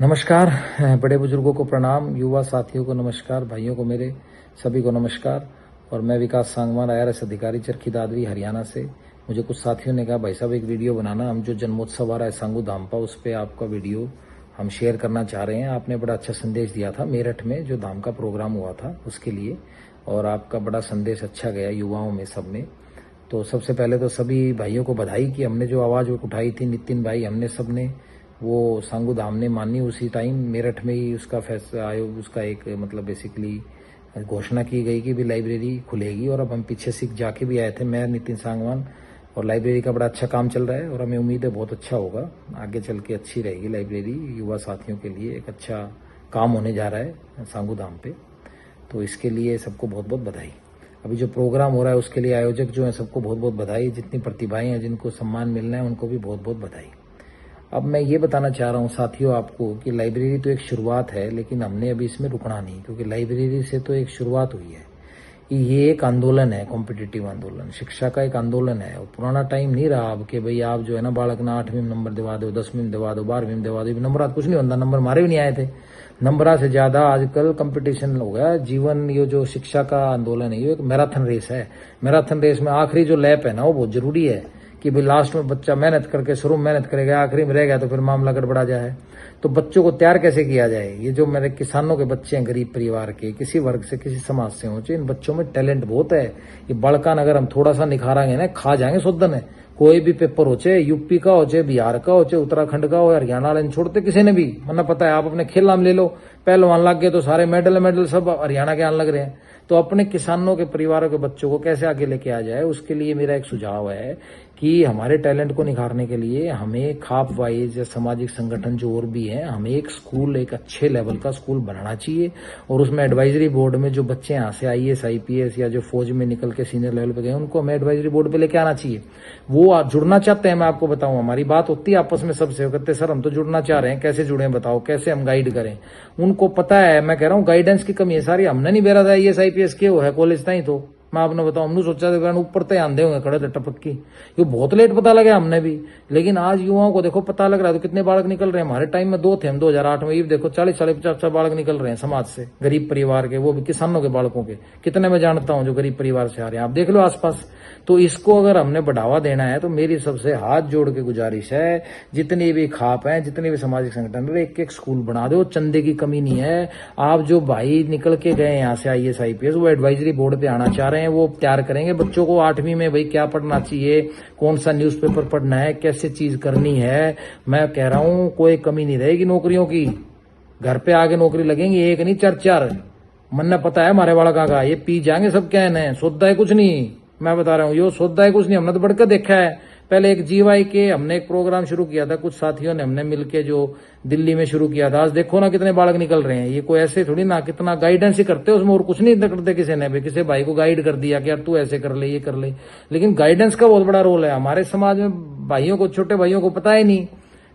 नमस्कार। बड़े बुजुर्गों को प्रणाम, युवा साथियों को नमस्कार, भाइयों को मेरे सभी को नमस्कार। और मैं विकास सांगवान, IRS अधिकारी, चरखी दादरी, हरियाणा से। मुझे कुछ साथियों ने कहा भाई साहब एक वीडियो बनाना, हम जो जन्मोत्सव आ रहा है सांगू धाम का, उस पर आपका वीडियो हम शेयर करना चाह रहे हैं। आपने बड़ा अच्छा संदेश दिया था मेरठ में जो धाम का प्रोग्राम हुआ था उसके लिए, और आपका बड़ा संदेश अच्छा गया युवाओं में, सब में। तो सबसे पहले तो सभी भाइयों को बधाई कि हमने जो आवाज़ उठाई थी, नितिन भाई, हमने सब ने वो सांगू धाम ने मानी। उसी टाइम मेरठ में ही उसका फैसला आयोग, उसका एक मतलब बेसिकली घोषणा की गई कि भी लाइब्रेरी खुलेगी। और अब हम पीछे से जाके भी आए थे, मैं, नितिन सांगवान, और लाइब्रेरी का बड़ा अच्छा काम चल रहा है और हमें उम्मीद है बहुत अच्छा होगा, आगे चल के अच्छी रहेगी लाइब्रेरी। युवा साथियों के लिए एक अच्छा काम होने जा रहा है सांगू धाम पे, तो इसके लिए सबको बहुत बहुत बधाई। अभी जो प्रोग्राम हो रहा है उसके लिए आयोजक जो है सबको बहुत बहुत बधाई। जितनी प्रतिभाएं हैं, जिनको सम्मान मिलना है, उनको भी बहुत बहुत बधाई। अब मैं ये बताना चाह रहा हूँ साथियों आपको कि लाइब्रेरी तो एक शुरुआत है, लेकिन हमने अभी इसमें रुकना नहीं, क्योंकि लाइब्रेरी से तो एक शुरुआत हुई है। ये एक आंदोलन है, कॉम्पिटिटिव आंदोलन, शिक्षा का एक आंदोलन है। और पुराना टाइम नहीं रहा अब कि भाई आप जो है ना बालक ना 8वीं में नंबर दिवा दो, 10वीं में दिवा दो, 12वीं में दिवा दो। नंबर कुछ नहीं होता, नंबर हमारे भी नहीं आए थे। नंबरा से ज्यादा आजकल कंपटीशन हो गया जीवन। ये जो शिक्षा का आंदोलन है ये एक मैराथन रेस है। मैराथन रेस में आखिरी जो लैप है ना वो बहुत जरूरी है, कि भाई लास्ट में बच्चा मेहनत करके, शुरू में मेहनत करेगा, आखिरी में रह गया तो फिर मामला गड़बड़ा जाए। तो बच्चों को तैयार कैसे किया जाए? ये जो मेरे किसानों के बच्चे हैं, गरीब परिवार के, किसी वर्ग से, किसी समाज से हो, इन बच्चों में टैलेंट बहुत है। ये बड़कान अगर हम थोड़ा सा निखारांगे ना, खा जाएंगे सोदन है। कोई भी पेपर हो, चाहे यूपी का हो, चाहे बिहार का हो, चाहे उत्तराखंड का हो, हरियाणा वाले छोड़ते किसी ने भी, मतलब पता है। आप अपने खेल में ले लो, पहलवान लग गए तो सारे मेडल सब हरियाणा के आने लग रहे हैं। तो अपने किसानों के परिवारों के बच्चों को कैसे आगे लेके आ जाए, उसके लिए मेरा एक सुझाव है कि हमारे टैलेंट को निखारने के लिए हमें खाप वाइज या सामाजिक संगठन जो और भी है, हमें एक स्कूल, एक अच्छे लेवल का स्कूल बनाना चाहिए। और उसमें एडवाइजरी बोर्ड में जो बच्चे यहाँ से IAS IPS या जो फौज में निकल के सीनियर लेवल पे गए, उनको हमें एडवाइजरी बोर्ड पे लेके आना चाहिए। वो जुड़ना चाहते हैं, मैं आपको बताऊं, हमारी बात होती है आपस में सबसे, कहते सर हम तो जुड़ना चाह रहे हैं, कैसे जुड़े बताओ, कैसे हम गाइड करें। उनको पता है, मैं कह रहा हूँ गाइडेंस की कमी है सारी। हमने नहीं बेरा था IAS IPS के वो है कॉलेज ताई, तो मैं आपने बताऊं, हमने सोचा था ऊपर तय आंधे होंगे खड़े थे टपक की। ये बहुत लेट पता लगा हमने भी, लेकिन आज युवाओं को देखो पता लग रहा है। तो कितने बालक निकल रहे हैं, हमारे टाइम में 2 थे हम 2008 में, ये देखो 40-50 बालक निकल रहे हैं समाज से, गरीब परिवार के, वो भी किसानों के बालकों के। कितने मैं जानता हूं जो गरीब परिवार से आ रहे हैं, आप देख लो आसपास। तो इसको अगर हमने बढ़ावा देना है तो मेरी सबसे हाथ जोड़ के गुजारिश है, जितनी भी खाप है, जितने भी सामाजिक संगठन, एक एक स्कूल बना दो, चंदे की कमी नहीं है। आप जो भाई निकल के गए यहाँ से IAS IPS, वो एडवाइजरी बोर्ड पे आना चाह रहे हैं, वो तैयार करेंगे बच्चों को 8वीं में भाई क्या पढ़ना चाहिए, कौन सा न्यूज़पेपर पढ़ना है, कैसे चीज करनी है। मैं कह रहा हूं कोई कमी नहीं रहेगी नौकरियों की। घर पे आगे नौकरी लगेंगी, एक नहीं 4-4। मन पता है हमारे बालका का, ये पी जाएंगे सब, क्या है सोदा है कुछ नहीं, मैं बता रहा हूँ, यो सोदा है कुछ नहीं। हमने तो बढ़कर देखा है। पहले एक GY के हमने एक प्रोग्राम शुरू किया था, कुछ साथियों ने, हमने मिलके जो दिल्ली में शुरू किया था। आज देखो ना कितने बालक निकल रहे हैं। ये कोई ऐसे थोड़ी ना, कितना गाइडेंस ही करते हैं उसमें, और कुछ नहीं करते किसी ने भी। किसी भाई को गाइड कर दिया कि यार तू ऐसे कर ले, ये कर ले, लेकिन गाइडेंस का बहुत बड़ा रोल है हमारे समाज में। भाइयों को, छोटे भाइयों को पता ही नहीं,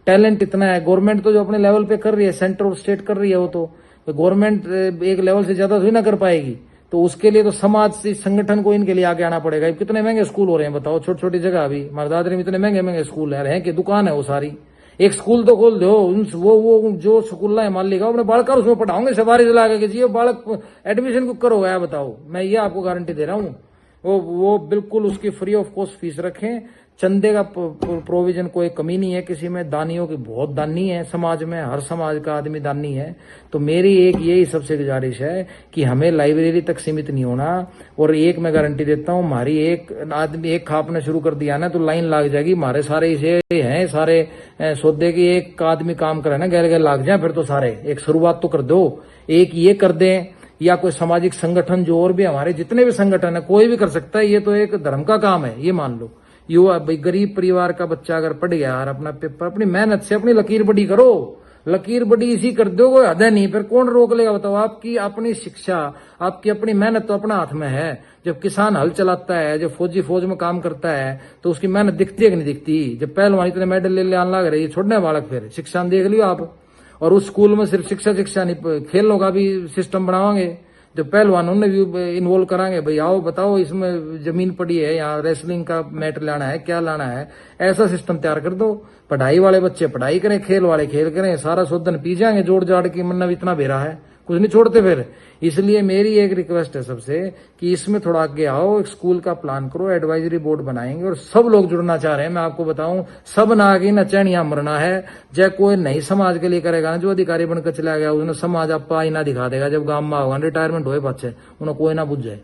टैलेंट इतना है। गवर्नमेंट तो जो अपने लेवल पे कर रही है, सेंटर और स्टेट कर रही है, वो तो गवर्नमेंट एक लेवल से ज्यादा थोड़ी ना कर पाएगी। तो उसके लिए तो समाज से, संगठन को इनके लिए आगे आना पड़ेगा। कितने महंगे स्कूल हो रहे हैं बताओ, छोटी छोटी जगह। अभी मरदादरी में इतने महंगे महंगे स्कूल है कि दुकान है वो सारी। एक स्कूल तो खोल दो, वो जो स्कूल है मान लीजिए अपने बालक उसमें पढ़ाओगे, सवारी दिला के जी बालक एडमिशन को करो है, बताओ। मैं ये आपको गारंटी दे रहा हूँ, वो बिल्कुल उसकी फ्री ऑफ कॉस्ट फीस रखें। चंदे का प्रोविजन कोई कमी नहीं है किसी में। दानियों की बहुत दानी है समाज में, हर समाज का आदमी दानी है। तो मेरी एक यही सबसे गुजारिश है कि हमें लाइब्रेरी तक सीमित नहीं होना। और एक मैं गारंटी देता हूँ, हमारी एक आदमी, एक खाप ने शुरू कर दिया ना तो लाइन लाग जाएगी। हमारे सारे इसे हैं, सारे सौदे की एक आदमी काम करे ना, गैर गैर लाग जाए, फिर तो सारे। एक शुरुआत तो कर दो, एक ये कर दें, या कोई सामाजिक संगठन जो और भी हमारे जितने भी संगठन है, कोई भी कर सकता है। ये तो एक धर्म का काम है, ये मान लो। युवा भाई, गरीब परिवार का बच्चा अगर पढ़ गया और अपना पेपर अपनी मेहनत से अपनी लकीर बड़ी करो, लकीर बड़ी इसी कर दो, कोई हद नहीं, फिर कौन रोक लेगा बताओ। आपकी अपनी शिक्षा, आपकी अपनी मेहनत तो अपना हाथ में है। जब किसान हल चलाता है, जब फौजी फौज में काम करता है, तो उसकी मेहनत दिखती है कि नहीं दिखती। जब पहलवान इतने मेडल ले आने लग रहे, छोड़ने बालक, फिर शिक्षा देख लियो आप। और उस स्कूल में सिर्फ शिक्षा नहीं, खेलों का भी सिस्टम बनावांगे। जो पहलवानों ने भी इन्वॉल्व कराएंगे, भाई आओ बताओ इसमें जमीन पड़ी है, यहाँ रेसलिंग का मैट लाना है, क्या लाना है, ऐसा सिस्टम तैयार कर दो। पढ़ाई वाले बच्चे पढ़ाई करें, खेल वाले खेल करें, सारा शोधन पी जाएंगे जोड़ जाड़ की, मतलब इतना बेरा है कुछ नहीं छोड़ते फिर। इसलिए मेरी एक रिक्वेस्ट है सबसे कि इसमें थोड़ा आगे आओ, एक स्कूल का प्लान करो, एडवाइजरी बोर्ड बनाएंगे और सब लोग जुड़ना चाह रहे हैं। मैं आपको बताऊं, सब ना आगे न चैनिया मरना है। जय कोई नई समाज के लिए करेगा ना, जो अधिकारी बनकर चला गया उसने समाज आपको आईना दिखा देगा जब गांव में होगा, रिटायरमेंट हुए बच्चे उन्हें कोई ना बुझ जाए।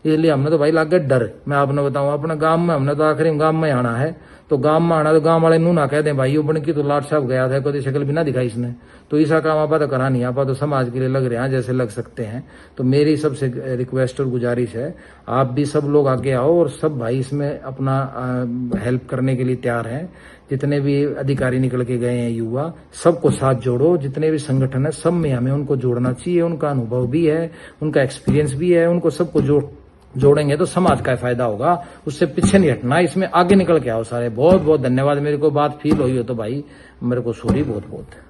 इसलिए हमने तो भाई लागे डर, मैं आपने बताऊं अपने गांव में, हमने तो आखिरी गांव में आना है, तो गांव में आना तो गांव वाले नू ना कह दे भाई बन की तो लाट साहब गया था, कोई शक्ल भी ना दिखाई इसने, तो ऐसा काम आपा तो करा नहीं, आपा तो समाज के लिए लग रहे हैं जैसे लग सकते हैं। तो मेरी सबसे रिक्वेस्ट और गुजारिश है, आप भी सब लोग आगे आओ और सब भाई इसमें अपना हेल्प करने के लिए तैयार हैं। जितने भी अधिकारी निकल के गए हैं युवा, सबको साथ जोड़ो, जितने भी संगठन है सब में हमें उनको जोड़ना चाहिए। उनका अनुभव भी है, उनका एक्सपीरियंस भी है, उनको सबको जोड़ेंगे तो समाज का फायदा होगा, उससे पीछे नहीं हटना, इसमें आगे निकल के आओ सारे। बहुत बहुत धन्यवाद। मेरे को बात फील हुई हो तो भाई मेरे को सॉरी बहुत बहुत।